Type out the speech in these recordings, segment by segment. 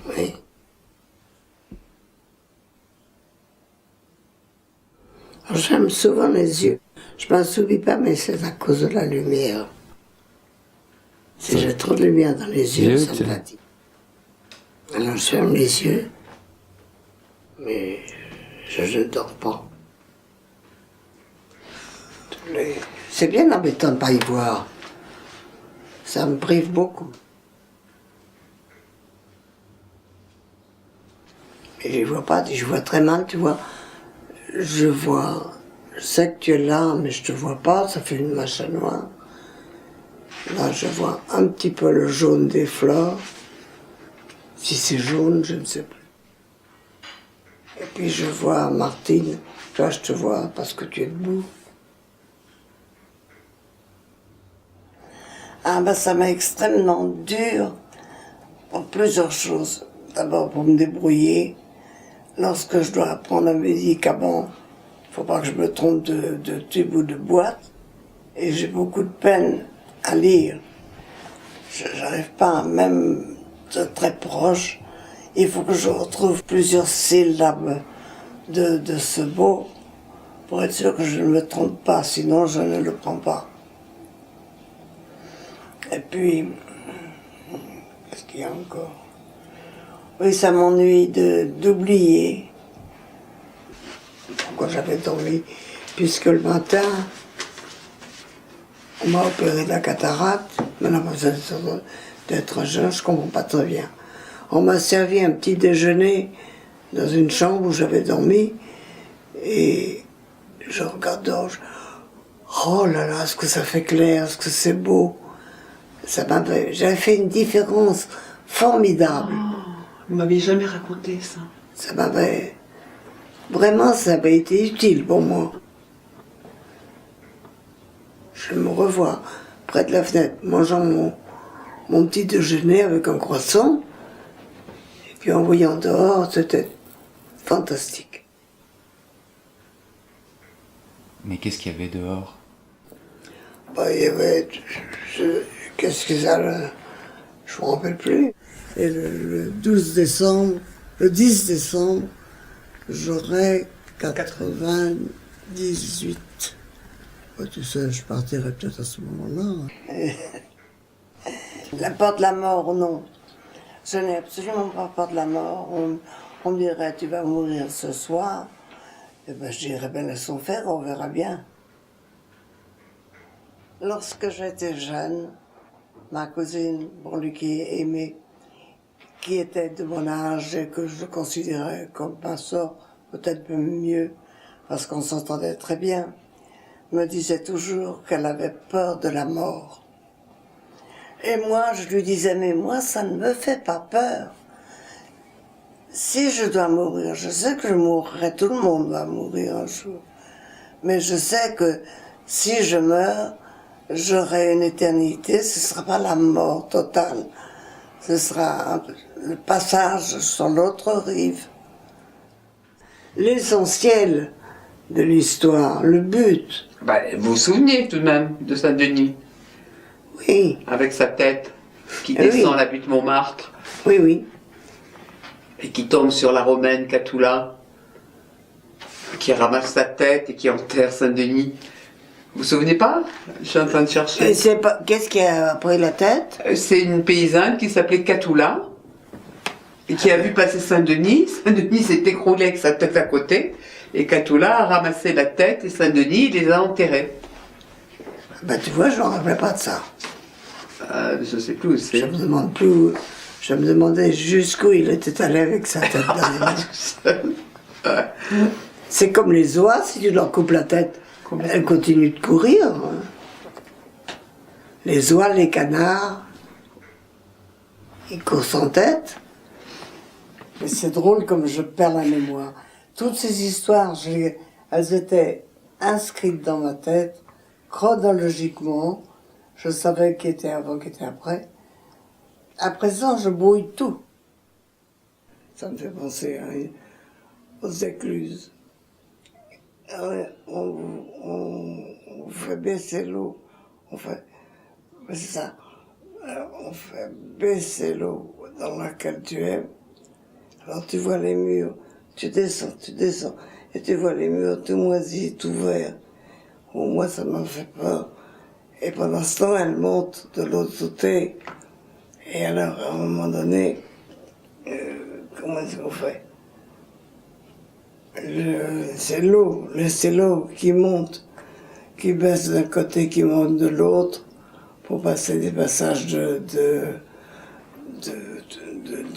Oui. J'aime souvent les yeux. Je m'en souviens pas, mais c'est à cause de la lumière. Si j'ai trop de lumière dans les yeux, ça me fatigue. Alors je ferme les yeux, mais je ne dors pas. C'est bien embêtant de ne pas y voir. Ça me prive beaucoup. Mais je ne vois pas, je vois très mal, tu vois. Je sais que tu es là, mais je ne te vois pas, ça fait une machin noire. Là, je vois un petit peu le jaune des fleurs. Si c'est jaune, je ne sais plus. Et puis je vois Martine, toi je te vois parce que tu es debout. Ah ben ça m'est extrêmement dur pour plusieurs choses. D'abord pour me débrouiller. Lorsque je dois prendre un médicament, il ne faut pas que je me trompe de tube ou de boîte. Et j'ai beaucoup de peine à lire. Je n'arrive pas, même de très proche. Il faut que je retrouve plusieurs syllabes de ce mot pour être sûr que je ne me trompe pas, sinon je ne le prends pas. Et puis, qu'est-ce qu'il y a encore? Oui, ça m'ennuie d'oublier pourquoi j'avais dormi, puisque le matin, on m'a opéré de la cataracte. Maintenant, pas besoin d'être jeune, je ne comprends pas très bien. On m'a servi un petit déjeuner dans une chambre où j'avais dormi, et je regarde dehors, oh là là, est-ce que ça fait clair, est-ce que c'est beau. J'avais fait une différence formidable. Oh, vous m'avez jamais raconté ça. Vraiment, ça avait été utile pour moi. Je me revois près de la fenêtre, mangeant mon petit déjeuner avec un croissant, et puis en voyant dehors, c'était fantastique. Mais qu'est-ce qu'il y avait dehors? Il y avait... Qu'est-ce que ça... Je ne me rappelle plus. Et le 10 décembre, j'aurai 98. Tu sais, je partirai peut-être à ce moment-là. La peur de la mort, non. Je n'ai absolument pas peur de la mort. On me dirait, tu vas mourir ce soir. Eh ben, je dirais, ben, laissons faire, on verra bien. Lorsque j'étais jeune, ma cousine, pour lui qui aimait, qui était de mon âge et que je considérais comme ma sœur, peut-être même mieux, parce qu'on s'entendait très bien, me disait toujours qu'elle avait peur de la mort. Et moi, je lui disais, mais moi, ça ne me fait pas peur. Si je dois mourir, je sais que je mourrai, tout le monde va mourir un jour. Mais je sais que si je meurs, j'aurai une éternité, ce ne sera pas la mort totale. Ce sera le passage sur l'autre rive. L'essentiel de l'histoire, le but. Vous vous souvenez tout de même de Saint-Denis? Oui. Avec sa tête qui descend la butte Montmartre. Oui, oui. Et qui tombe sur la romaine Catoula, qui ramasse sa tête et qui enterre Saint-Denis. Vous vous souvenez pas? Je suis en train de chercher. Qu'est-ce qui a pris la tête? C'est une paysanne qui s'appelait Catoula et qui a vu passer Saint-Denis. Saint-Denis s'est écroulé avec sa tête à côté et Catoula a ramassé la tête et Saint-Denis les a enterrés. Tu vois, je ne me rappelais pas de ça. Je sais plus où c'est. Je me demande plus. Je me demandais jusqu'où il était allé avec sa tête dans les mains. C'est comme les oies, si tu leur coupes la tête, elles continuent de courir. Les oies, les canards, ils courent sans tête. Mais c'est drôle comme je perds la mémoire. Toutes ces histoires, elles étaient inscrites dans ma tête, chronologiquement. Je savais qui était avant, qui était après. À présent, je brouille tout. Ça me fait penser aux écluses. On fait baisser l'eau. C'est ça. On fait baisser l'eau dans laquelle tu es Alors tu vois les murs, tu descends, et tu vois les murs tout moisis, tout verts. Au moins ça m'a fait peur. Et pendant ce temps, elle monte de l'autre côté. Et alors, à un moment donné, comment est-ce qu'on fait? C'est l'eau qui monte, qui baisse d'un côté, qui monte de l'autre, pour passer des passages de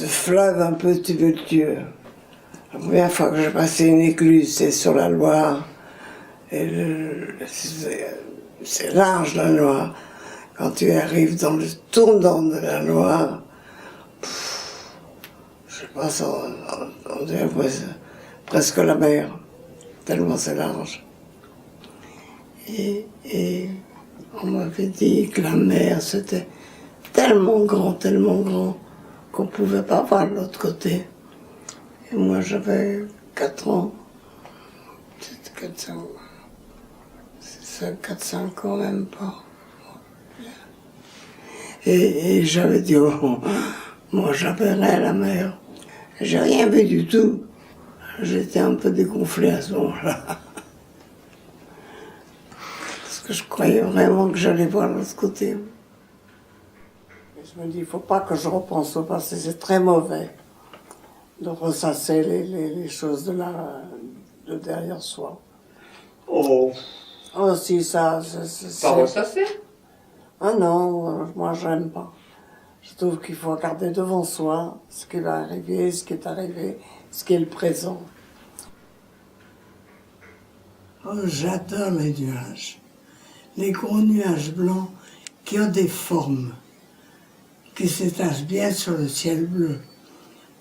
fleuves un peu tumultueux. La première fois que j'ai passé une écluse, c'est sur la Loire. Et c'est large la Loire. Quand tu arrives dans le tournant de la Loire, je sais pas, on dirait presque la mer, tellement c'est large. Et on m'avait dit que la mer c'était tellement grand, qu'on ne pouvait pas voir de l'autre côté. Et moi j'avais 4 ans, peut-être 4-5 ans même pas. Et j'avais dit, oh, moi j'appellerais la mer. J'ai rien vu du tout. J'étais un peu dégonflé à ce moment-là. Parce que je croyais vraiment que j'allais voir l'autre côté. Et je me dis, il ne faut pas que je repense au passé, c'est très mauvais de ressasser les choses de derrière soi. Oh, Oh si, ça, pas ressasser. Ah non, moi j'aime pas. Je trouve qu'il faut regarder devant soi ce qui va arriver, ce qui est arrivé, ce qui est le présent. Oh, j'adore les nuages. Les gros nuages blancs qui ont des formes, qui s'étagent bien sur le ciel bleu.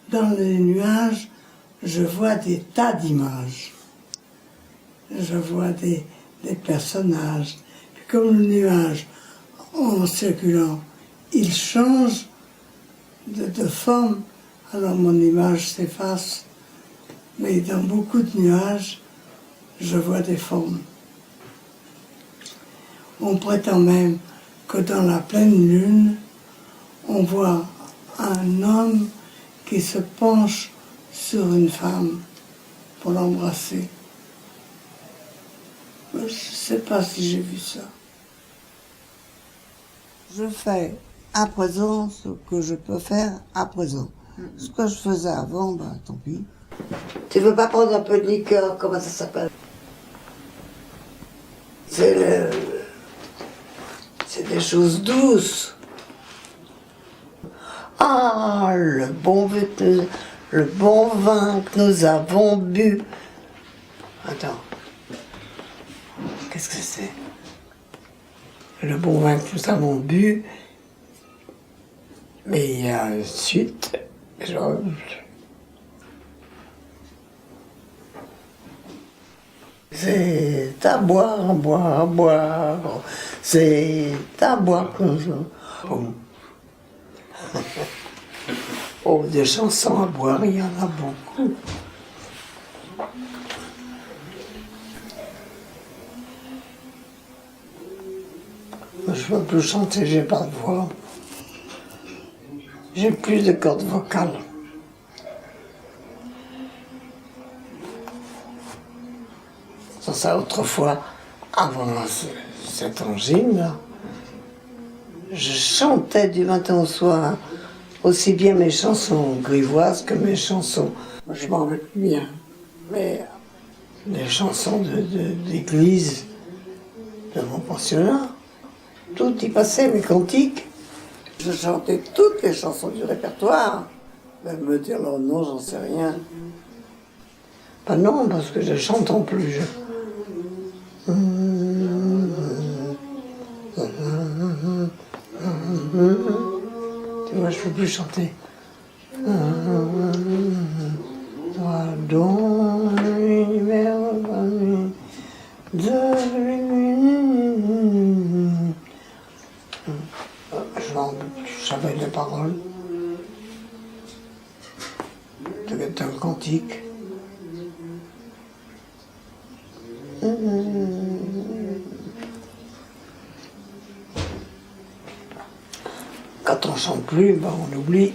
Dans les nuages, je vois des tas d'images. Je vois des personnages. Puis comme le nuage, en circulant, il change de forme, alors mon image s'efface. Mais dans beaucoup de nuages, je vois des formes. On prétend même que dans la pleine lune, on voit un homme qui se penche sur une femme pour l'embrasser. Je ne sais pas si j'ai vu ça. Je fais à présent ce que je peux faire à présent. Ce que je faisais avant, ben tant pis. Tu veux pas prendre un peu de liqueur, comment ça s'appelle? C'est des choses douces. Ah, le bon vin que nous avons bu. Attends. Qu'est-ce que c'est? Le bon vin que nous avons bu. Mais il y a une suite. C'est à boire, boire, boire. C'est à boire comme ça. Oh. Oh, des chansons à boire, il y en a beaucoup. Je ne peux plus chanter, j'ai pas de voix. J'ai plus de cordes vocales. Ça, autrefois, avant cette angine, je chantais du matin au soir, aussi bien mes chansons grivoises que mes chansons. Je m'en rappelle plus bien, mais les chansons d'église de mon pensionnat, tout y passait, mes cantiques. Je chantais toutes les chansons du répertoire. Même me dire leur nom, j'en sais rien. Pas non, parce que je ne chante en plus. Tu vois, je ne peux plus chanter. Toi, dans l'univers de je savais les paroles d'un cantique. Quand on chante plus, ben on oublie.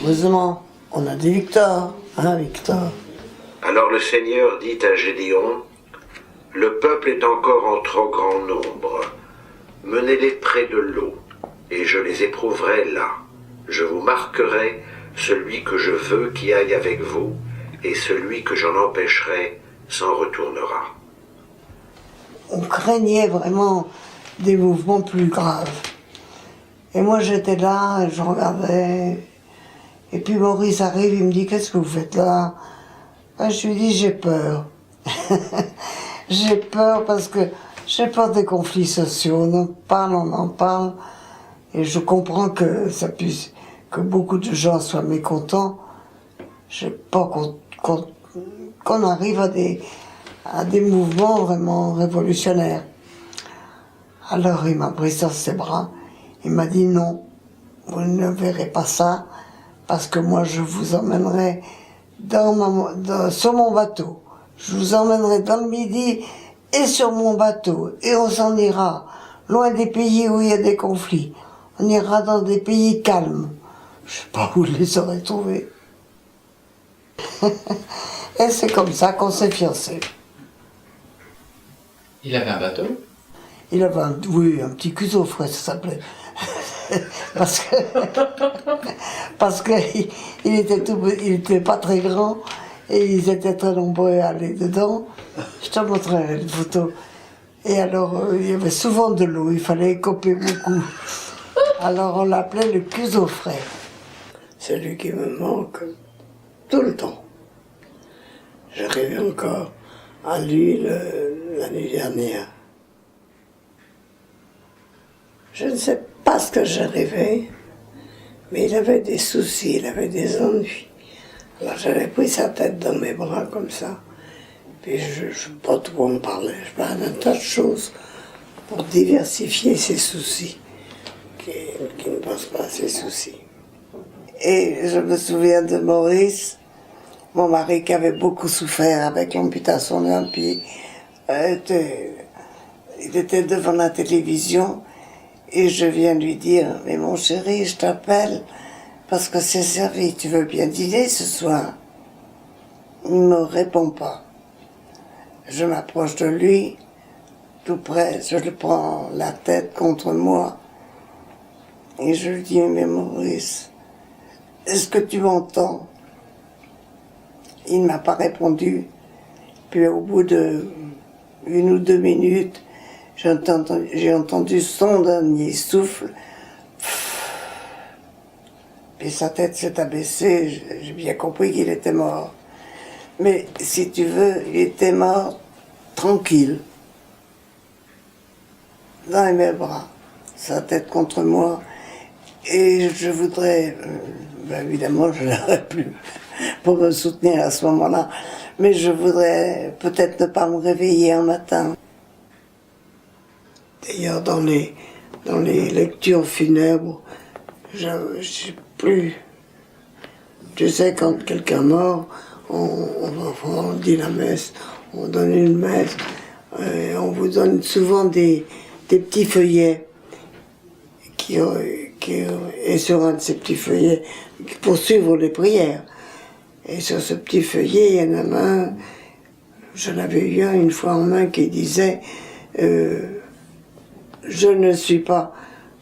Heureusement, on a dit Victor, hein Victor? Alors le Seigneur dit à Gédéon, « Le peuple est encore en trop grand nombre. Menez-les près de l'eau, et je les éprouverai là. Je vous marquerai celui que je veux qui aille avec vous, et celui que j'en empêcherai s'en retournera. » On craignait vraiment des mouvements plus graves. Et moi j'étais là, je regardais. Et puis Maurice arrive, il me dit, qu'est-ce que vous faites là? Je lui dis, j'ai peur. J'ai peur parce que j'ai peur des conflits sociaux. On en parle. Et je comprends que que beaucoup de gens soient mécontents. J'ai peur qu'on arrive à des mouvements vraiment révolutionnaires. Alors il m'a pris dans ses bras. Il m'a dit, non, vous ne verrez pas ça, parce que moi je vous emmènerai sur mon bateau. Je vous emmènerai dans le Midi et sur mon bateau. Et on s'en ira, loin des pays où il y a des conflits. On ira dans des pays calmes. Je sais pas où je les aurais trouvés. Et c'est comme ça qu'on s'est fiancés. Il avait un bateau? Il avait un petit cuseau frais, ça s'appelait. parce que il était pas très grand et ils étaient très nombreux à aller dedans. Je te montrerai une photo. Et alors il y avait souvent de l'eau, il fallait écoper beaucoup. Alors on l'appelait le cuseau frais. C'est lui qui me manque tout le temps. Je rêvais encore à lui l'année dernière. Je ne sais pas ce que j'ai rêvé, mais il avait des soucis, il avait des ennuis. Alors j'avais pris sa tête dans mes bras comme ça, puis je ne sais pas trop en parler. Je parlais d'un tas de choses pour diversifier ses soucis, qui ne pensent pas à ses soucis. Et je me souviens de Maurice, mon mari qui avait beaucoup souffert avec l'amputation d'un pied. Il était devant la télévision. Et je viens lui dire, mais mon chéri, je t'appelle parce que c'est servi, tu veux bien dîner ce soir? Il ne me répond pas. Je m'approche de lui, tout près, je le prends la tête contre moi. Et je lui dis, mais Maurice, est-ce que tu m'entends? Il ne m'a pas répondu. Puis au bout de 1 ou 2 minutes, j'ai entendu son dernier souffle. Puis sa tête s'est abaissée, j'ai bien compris qu'il était mort. Mais si tu veux, il était mort tranquille, dans mes bras, sa tête contre moi. Et je voudrais, évidemment je n'aurais plus pour me soutenir à ce moment-là, mais je voudrais peut-être ne pas me réveiller un matin. D'ailleurs, dans les lectures funèbres, je sais plus. Tu sais, quand quelqu'un meurt, on dit la messe, on donne une messe, on vous donne souvent des petits feuillets et sur un de ces petits feuillets, pour suivre les prières. Et sur ce petit feuillet, il y en a un, j'en avais eu un une fois en main qui disait je ne suis pas,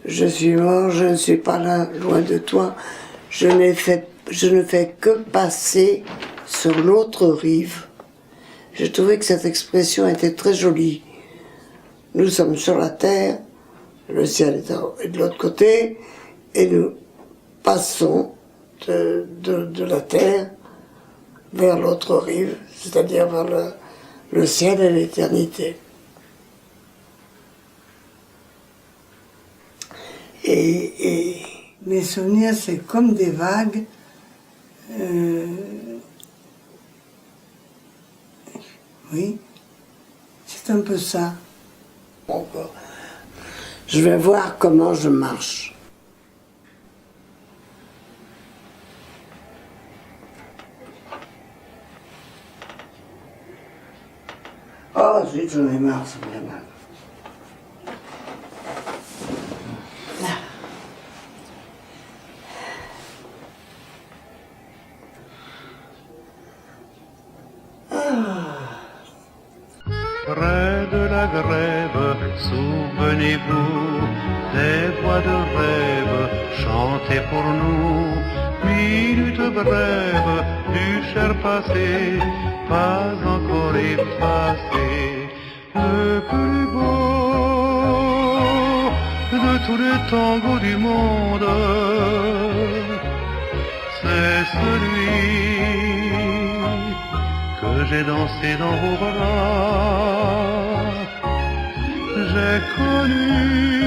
je suis mort, je ne suis pas là, loin de toi, je ne fais que passer sur l'autre rive. J'ai trouvé que cette expression était très jolie. Nous sommes sur la terre, le ciel est de l'autre côté, et nous passons de la terre vers l'autre rive, c'est-à-dire vers le ciel et l'éternité. Et mes souvenirs, c'est comme des vagues. Oui, c'est un peu ça. Encore. Je vais voir comment je marche. Oh, zut, j'en ai marre, ça me fait mal. la grève, souvenez-vous des voix de rêve chantées pour nous. Minute brève du cher passé, pas encore effacé. Le plus beau de tous les tangos du monde, c'est celui que j'ai dansé dans vos bras. J'ai connu